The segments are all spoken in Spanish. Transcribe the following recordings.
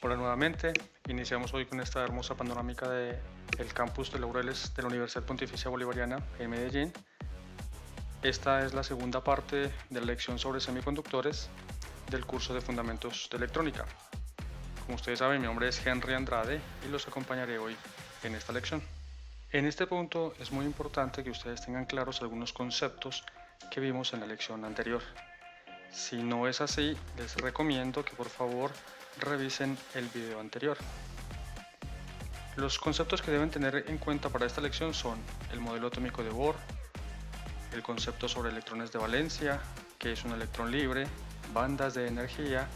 Hola nuevamente, iniciamos hoy con esta hermosa panorámica del campus de Laureles de la Universidad Pontificia Bolivariana en Medellín. Esta es la segunda parte de la lección sobre semiconductores del curso de Fundamentos de Electrónica. Como ustedes saben, mi nombre es Henry Andrade y los acompañaré hoy en esta lección. En este punto es muy importante que ustedes tengan claros algunos conceptos que vimos en la lección anterior. Si no es así, les recomiendo que por favor revisen el video anterior. Los conceptos que deben tener en cuenta para esta lección son el modelo atómico de Bohr, el concepto sobre electrones de valencia, que es un electrón libre, bandas de energía,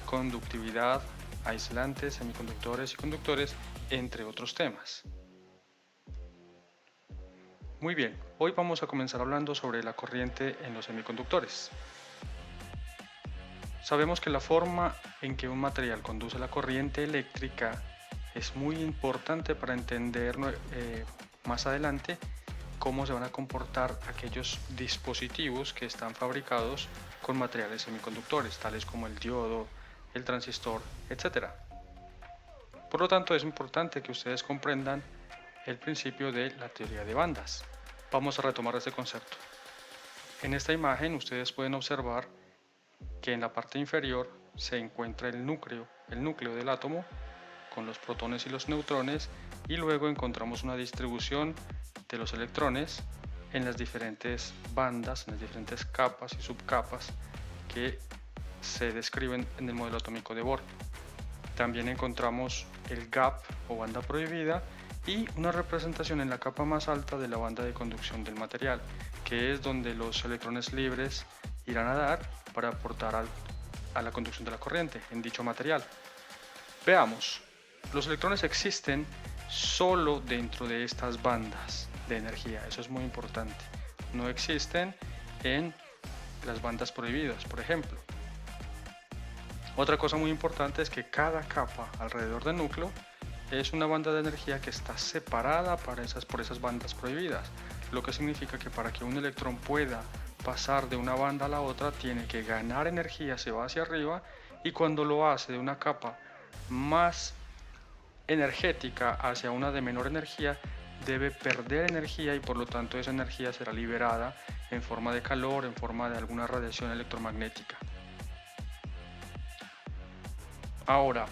conductividad, aislantes, semiconductores y conductores, entre otros temas. Muy bien, hoy vamos a comenzar hablando sobre la corriente en los semiconductores. Sabemos que la forma en que un material conduce la corriente eléctrica es muy importante para entender más adelante cómo se van a comportar aquellos dispositivos que están fabricados con materiales semiconductores, tales como el diodo, el transistor, etc. Por lo tanto, es importante que ustedes comprendan el principio de la teoría de bandas. Vamos a retomar este concepto. En esta imagen ustedes pueden observar que en la parte inferior se encuentra el núcleo del átomo con los protones y los neutrones, y luego encontramos una distribución de los electrones en las diferentes bandas, en las diferentes capas y subcapas que se describen en el modelo atómico de Bohr. También encontramos el gap o banda prohibida y una representación en la capa más alta de la banda de conducción del material, que es donde los electrones libres irán a dar para aportar a la conducción de la corriente en dicho material. Veamos, los electrones existen solo dentro de estas bandas de energía, eso es muy importante. No existen en las bandas prohibidas, por ejemplo. Otra cosa muy importante es que cada capa alrededor del núcleo es una banda de energía que está separada por esas bandas prohibidas, lo que significa que para que un electrón pueda pasar de una banda a la otra tiene que ganar energía, se va hacia arriba, y cuando lo hace de una capa más energética hacia una de menor energía, debe perder energía y por lo tanto esa energía será liberada en forma de calor, en forma de alguna radiación electromagnética. Ahora,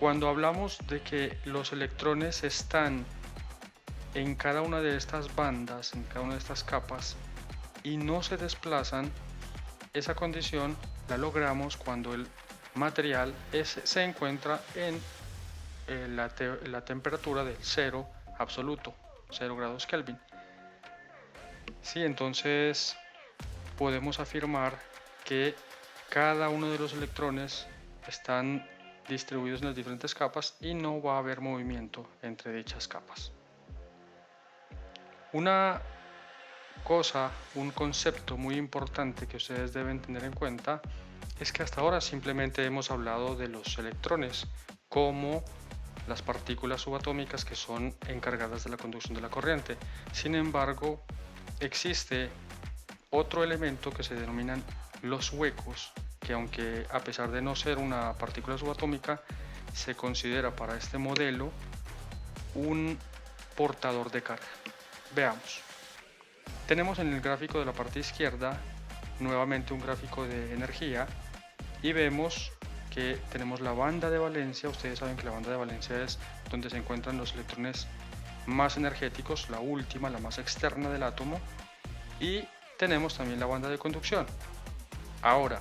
cuando hablamos de que los electrones están en cada una de estas bandas, en cada una de estas capas, y no se desplazan, esa condición la logramos cuando el material se encuentra en la temperatura del cero absoluto, 0 grados Kelvin. Sí, entonces podemos afirmar que cada uno de los electrones están distribuidos en las diferentes capas y no va a haber movimiento entre dichas capas. Una cosa, un concepto muy importante que ustedes deben tener en cuenta es que hasta ahora simplemente hemos hablado de los electrones como las partículas subatómicas que son encargadas de la conducción de la corriente. Sin embargo, existe otro elemento que se denominan los huecos, que aunque a pesar de no ser una partícula subatómica, se considera para este modelo un portador de carga. Veamos. Tenemos en el gráfico de la parte izquierda nuevamente un gráfico de energía y vemos que tenemos la banda de valencia. Ustedes saben que la banda de valencia es donde se encuentran los electrones más energéticos, la última, la más externa del átomo, y tenemos también la banda de conducción. Ahora,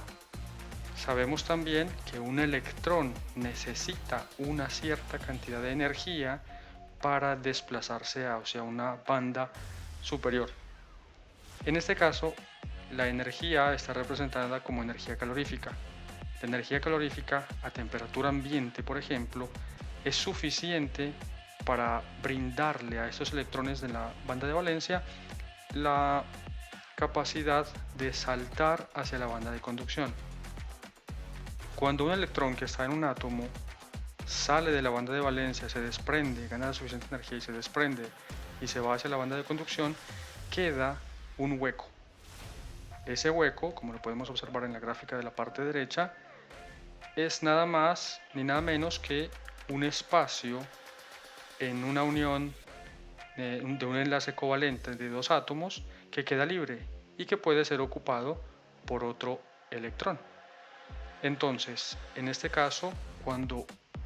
sabemos también que un electrón necesita una cierta cantidad de energía para desplazarse hacia una banda superior. En este caso, la energía está representada como energía calorífica. La energía calorífica a temperatura ambiente, por ejemplo, es suficiente para brindarle a estos electrones de la banda de valencia la capacidad de saltar hacia la banda de conducción. Cuando un electrón que está en un átomo sale de la banda de valencia, se desprende, gana la suficiente energía y se desprende y se va hacia la banda de conducción, queda un hueco. Ese hueco, como lo podemos observar en la gráfica de la parte derecha, es nada más ni nada menos que un espacio en una unión de un enlace covalente de dos átomos que queda libre y que puede ser ocupado por otro electrón. Entonces, en este caso, cuando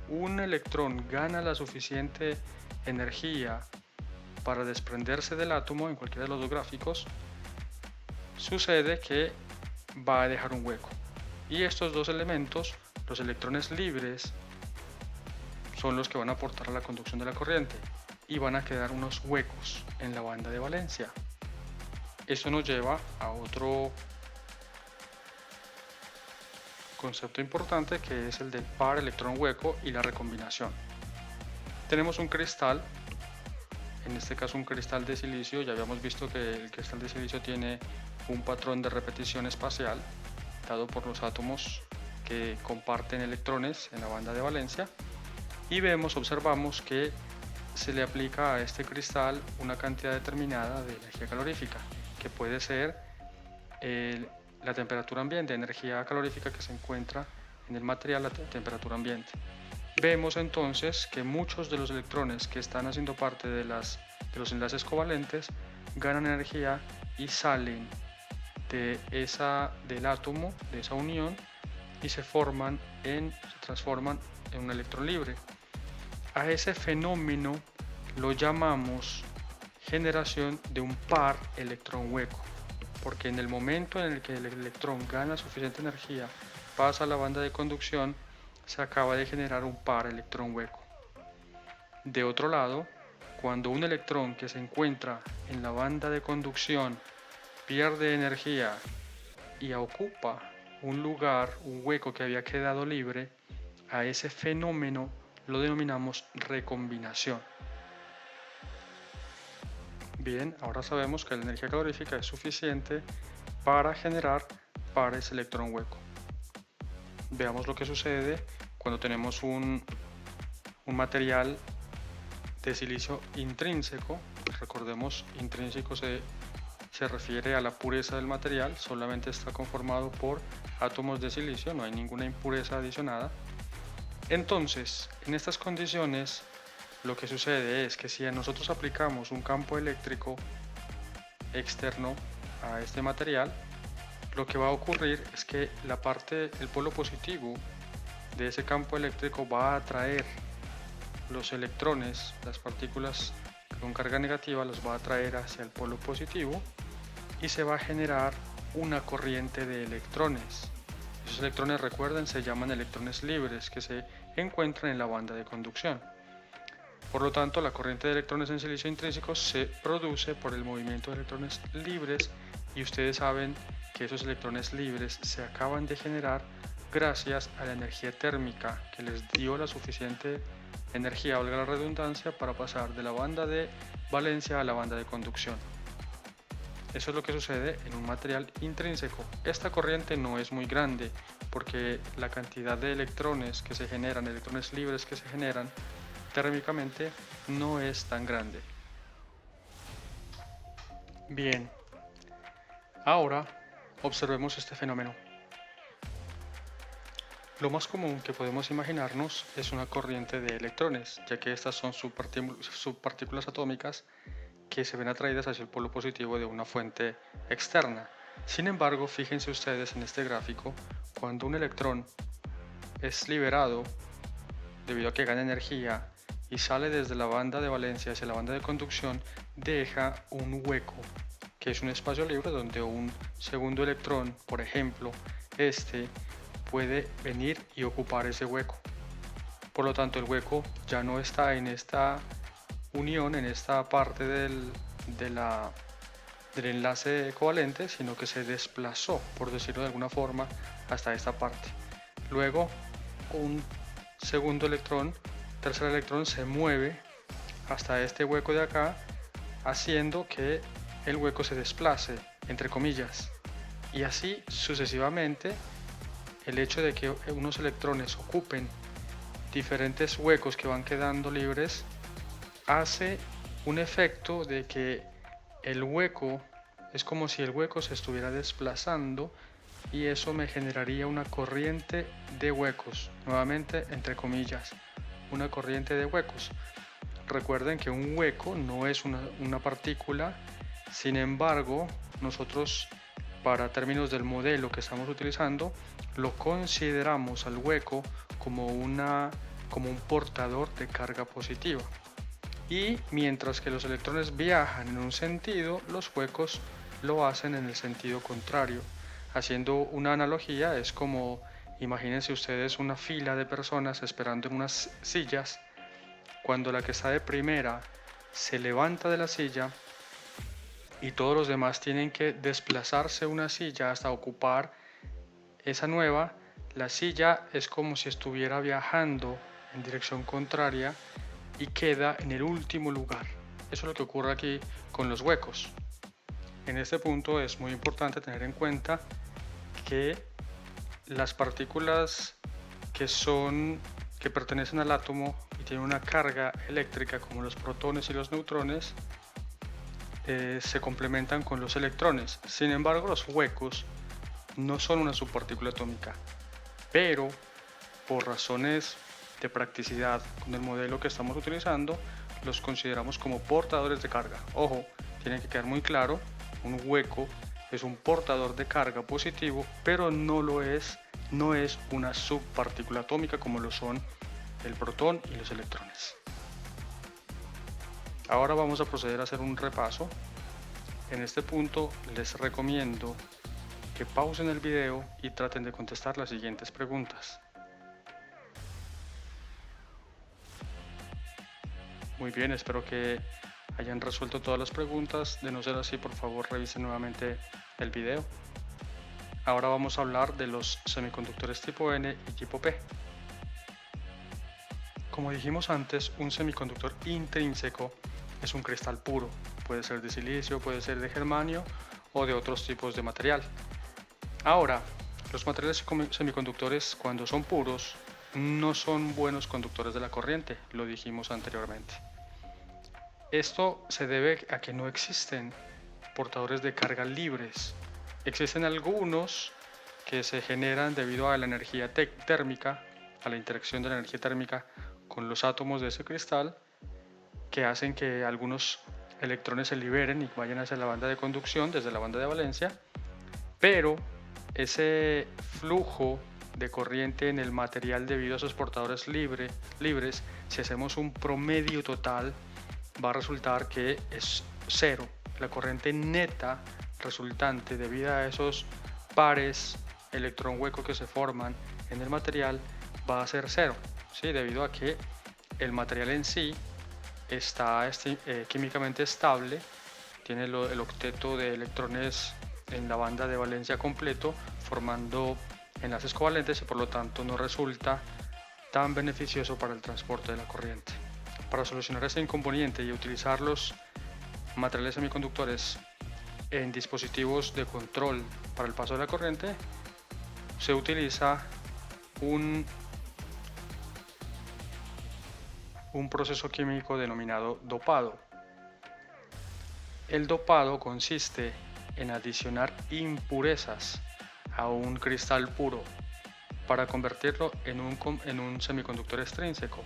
un electrón gana la suficiente energía para desprenderse del átomo en cualquiera de los dos gráficos, sucede que va a dejar un hueco. Y estos dos elementos, los electrones libres, son los que van a aportar a la conducción de la corriente y van a quedar unos huecos en la banda de valencia. Esto nos lleva a otro concepto importante, que es el del par electrón hueco y la recombinación. Tenemos un cristal, en este caso un cristal de silicio. Ya habíamos visto que el cristal de silicio tiene un patrón de repetición espacial dado por los átomos que comparten electrones en la banda de valencia, y observamos que se le aplica a este cristal una cantidad determinada de energía calorífica, que puede ser la temperatura ambiente, energía calorífica que se encuentra en el material a temperatura ambiente. Vemos entonces que muchos de los electrones que están haciendo parte de los enlaces covalentes ganan energía y salen del átomo, de esa unión, y se transforman en un electrón libre. A ese fenómeno lo llamamos generación de un par electrón hueco, porque en el momento en el que el electrón gana suficiente energía, pasa a la banda de conducción, se acaba de generar un par electrón hueco. De otro lado, cuando un electrón que se encuentra en la banda de conducción pierde energía y ocupa un lugar, un hueco que había quedado libre, a ese fenómeno lo denominamos recombinación. Bien, ahora sabemos que la energía calorífica es suficiente para generar pares electrón hueco. Veamos lo que sucede cuando tenemos un material de silicio intrínseco. Recordemos, intrínseco se refiere a la pureza del material, solamente está conformado por átomos de silicio, no hay ninguna impureza adicionada. Entonces, en estas condiciones, lo que sucede es que si nosotros aplicamos un campo eléctrico externo a este material, lo que va a ocurrir es que el polo positivo de ese campo eléctrico va a atraer los electrones, las partículas con carga negativa, los va a atraer hacia el polo positivo y se va a generar una corriente de electrones. Esos electrones, recuerden, se llaman electrones libres, que se encuentran en la banda de conducción. Por lo tanto, la corriente de electrones en silicio intrínseco se produce por el movimiento de electrones libres, y ustedes saben que esos electrones libres se acaban de generar gracias a la energía térmica que les dio la suficiente energía, valga la redundancia, para pasar de la banda de valencia a la banda de conducción. Eso es lo que sucede en un material intrínseco. Esta corriente no es muy grande porque la cantidad de electrones que se generan, electrones libres que se generan térmicamente, no es tan grande. Bien, ahora observemos este fenómeno. Lo más común que podemos imaginarnos es una corriente de electrones, ya que estas son subpartículas atómicas que se ven atraídas hacia el polo positivo de una fuente externa. Sin embargo, fíjense ustedes en este gráfico, cuando un electrón es liberado debido a que gana energía y sale desde la banda de valencia hacia la banda de conducción, deja un hueco, que es un espacio libre donde un segundo electrón, por ejemplo, puede venir y ocupar ese hueco. Por lo tanto, el hueco ya no está en esta unión, en esta parte del enlace covalente, sino que se desplazó, por decirlo de alguna forma, hasta esta parte. Luego, un tercer electrón se mueve hasta este hueco de acá, haciendo que el hueco se desplace, entre comillas, y así sucesivamente. El hecho de que unos electrones ocupen diferentes huecos que van quedando libres hace un efecto de que el hueco es como si el hueco se estuviera desplazando y eso me generaría una corriente de huecos, nuevamente entre comillas, una corriente de huecos. Recuerden que un hueco no es una partícula, sin embargo, nosotros para términos del modelo que estamos utilizando, lo consideramos al hueco como un portador de carga positiva. Y mientras que los electrones viajan en un sentido, los huecos lo hacen en el sentido contrario. Haciendo una analogía, es como, imagínense ustedes una fila de personas esperando en unas sillas. Cuando la que está de primera se levanta de la silla y todos los demás tienen que desplazarse una silla hasta ocupar esa nueva, la silla es como si estuviera viajando en dirección contraria y queda en el último lugar. Eso es lo que ocurre aquí con los huecos. En este punto es muy importante tener en cuenta que las partículas que pertenecen al átomo y tienen una carga eléctrica como los protones y los neutrones se complementan con los electrones. Sin embargo, los huecos no son una subpartícula atómica, pero por razones de practicidad con el modelo que estamos utilizando los consideramos como portadores de carga. Ojo, tiene que quedar muy claro, un hueco es un portador de carga positivo, pero no es una subpartícula atómica como lo son el protón y los electrones. Ahora vamos a proceder a hacer un repaso. En este punto les recomiendo que pausen el video y traten de contestar las siguientes preguntas. Muy bien, espero que hayan resuelto todas las preguntas. De no ser así, por favor revisen nuevamente el video. Ahora vamos a hablar de los semiconductores tipo N y tipo P. Como dijimos antes, un semiconductor intrínseco es un cristal puro. Puede ser de silicio, puede ser de germanio o de otros tipos de material. Ahora, los materiales semiconductores, cuando son puros, no son buenos conductores de la corriente, lo dijimos anteriormente. Esto se debe a que no existen portadores de carga libres. Existen algunos que se generan debido a la energía térmica, a la interacción de la energía térmica con los átomos de ese cristal, que hacen que algunos electrones se liberen y vayan hacia la banda de conducción desde la banda de valencia, pero ese flujo de corriente en el material debido a esos portadores libres, si hacemos un promedio total, va a resultar que es cero. La corriente neta resultante debido a esos pares electrón hueco que se forman en el material va a ser cero, ¿sí? Debido a que el material en sí está químicamente estable, tiene el octeto de electrones en la banda de valencia completo, formando enlaces covalentes y por lo tanto no resulta tan beneficioso para el transporte de la corriente. Para solucionar este inconveniente y utilizar los materiales semiconductores en dispositivos de control para el paso de la corriente, se utiliza un proceso químico denominado dopado. El dopado consiste en adicionar impurezas a un cristal puro para convertirlo en un semiconductor extrínseco.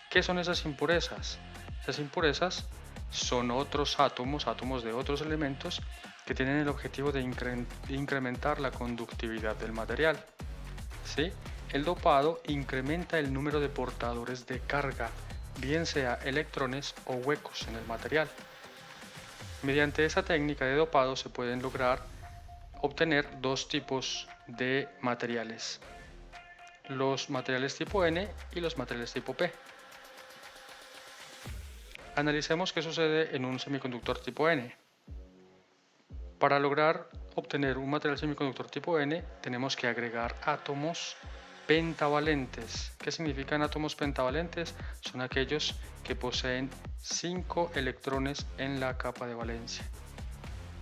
¿Qué son esas impurezas? Esas impurezas son otros átomos de otros elementos que tienen el objetivo de incrementar la conductividad del material. ¿Sí? El dopado incrementa el número de portadores de carga, bien sea electrones o huecos en el material. Mediante esa técnica de dopado se pueden lograr obtener dos tipos de materiales: los materiales tipo N y los materiales tipo P. Analicemos qué sucede en un semiconductor tipo N. Para lograr obtener un material semiconductor tipo N, tenemos que agregar átomos pentavalentes. ¿Qué significan átomos pentavalentes? Son aquellos que poseen 5 electrones en la capa de valencia.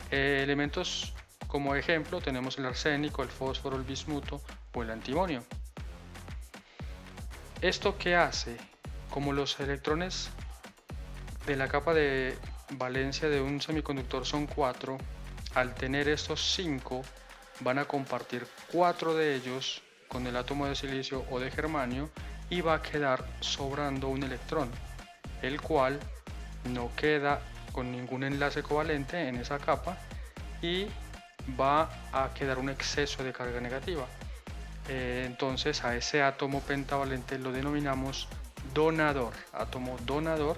Elementos como ejemplo tenemos el arsénico, el fósforo, el bismuto o el antimonio. ¿Esto qué hace? Como los electrones de la capa de valencia de un semiconductor son 4, al tener estos 5 van a compartir 4 de ellos con el átomo de silicio o de germanio y va a quedar sobrando un electrón, el cual no queda con ningún enlace covalente en esa capa y va a quedar un exceso de carga negativa. Entonces a ese átomo pentavalente lo denominamos donador, átomo donador.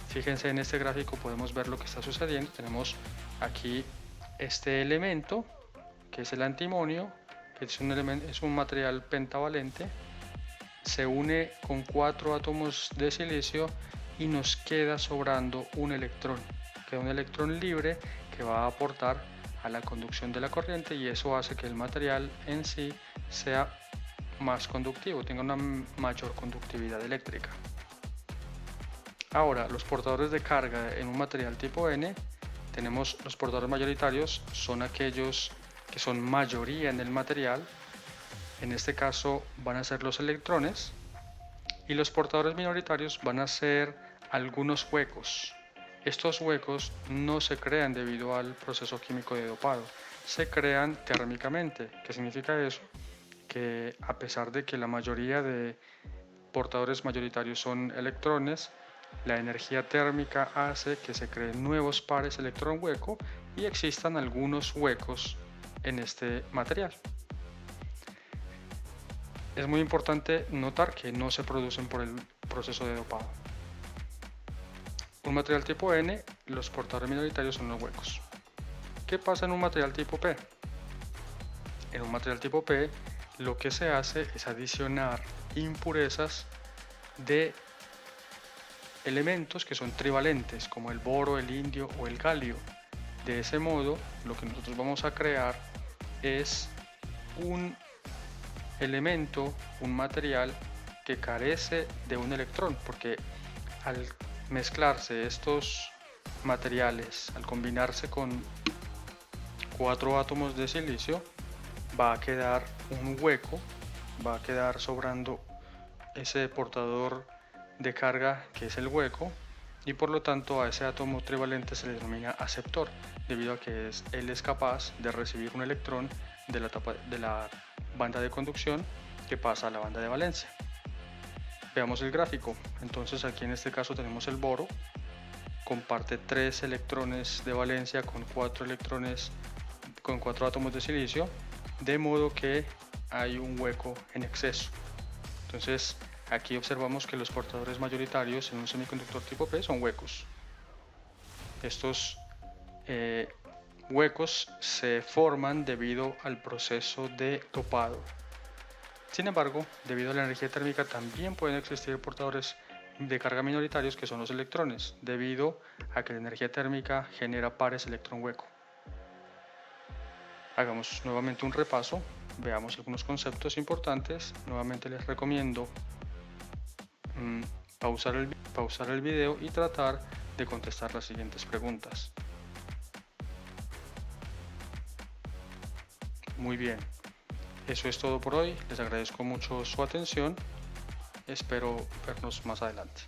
Fíjense en este gráfico, podemos ver lo que está sucediendo. Tenemos aquí este elemento que es el antimonio, que es un material pentavalente, se une con 4 átomos de silicio y nos queda sobrando un electrón, queda un electrón libre que va a aportar a la conducción de la corriente, y eso hace que el material en sí sea más conductivo, tenga una mayor conductividad eléctrica. Ahora, los portadores de carga en un material tipo N, tenemos los portadores mayoritarios, son aquellos que son mayoría en el material. En este caso van a ser los electrones, y los portadores minoritarios van a ser algunos huecos. Estos huecos no se crean debido al proceso químico de dopado, se crean térmicamente. ¿Qué significa eso? Que a pesar de que la mayoría de portadores mayoritarios son electrones, la energía térmica hace que se creen nuevos pares electrón-hueco y existan algunos huecos en este material. Es muy importante notar que no se producen por el proceso de dopado. Un material tipo N, los portadores minoritarios son los huecos. ¿Qué pasa en un material tipo P? En un material tipo P, lo que se hace es adicionar impurezas de elementos que son trivalentes, como el boro, el indio o el galio. De ese modo, lo que nosotros vamos a crear es un elemento, un material que carece de un electrón, porque al mezclarse estos materiales, al combinarse con 4 átomos de silicio, va a quedar un hueco, va a quedar sobrando ese portador de carga que es el hueco, y por lo tanto a ese átomo trivalente se le denomina aceptor, debido a que él es capaz de recibir un electrón de la banda de conducción que pasa a la banda de valencia. Veamos el gráfico. Entonces aquí en este caso tenemos el boro, comparte 3 electrones de valencia con 4 electrones con 4 átomos de silicio, de modo que hay un hueco en exceso. Entonces aquí observamos que los portadores mayoritarios en un semiconductor tipo P son huecos. Estos huecos se forman debido al proceso de dopado. Sin embargo, debido a la energía térmica también pueden existir portadores de carga minoritarios, que son los electrones, debido a que la energía térmica genera pares electrón-hueco. Hagamos nuevamente un repaso, veamos algunos conceptos importantes. Nuevamente les recomiendo pausar el video y tratar de contestar las siguientes preguntas. Muy bien, eso es todo por hoy. Les agradezco mucho su atención. Espero vernos más adelante.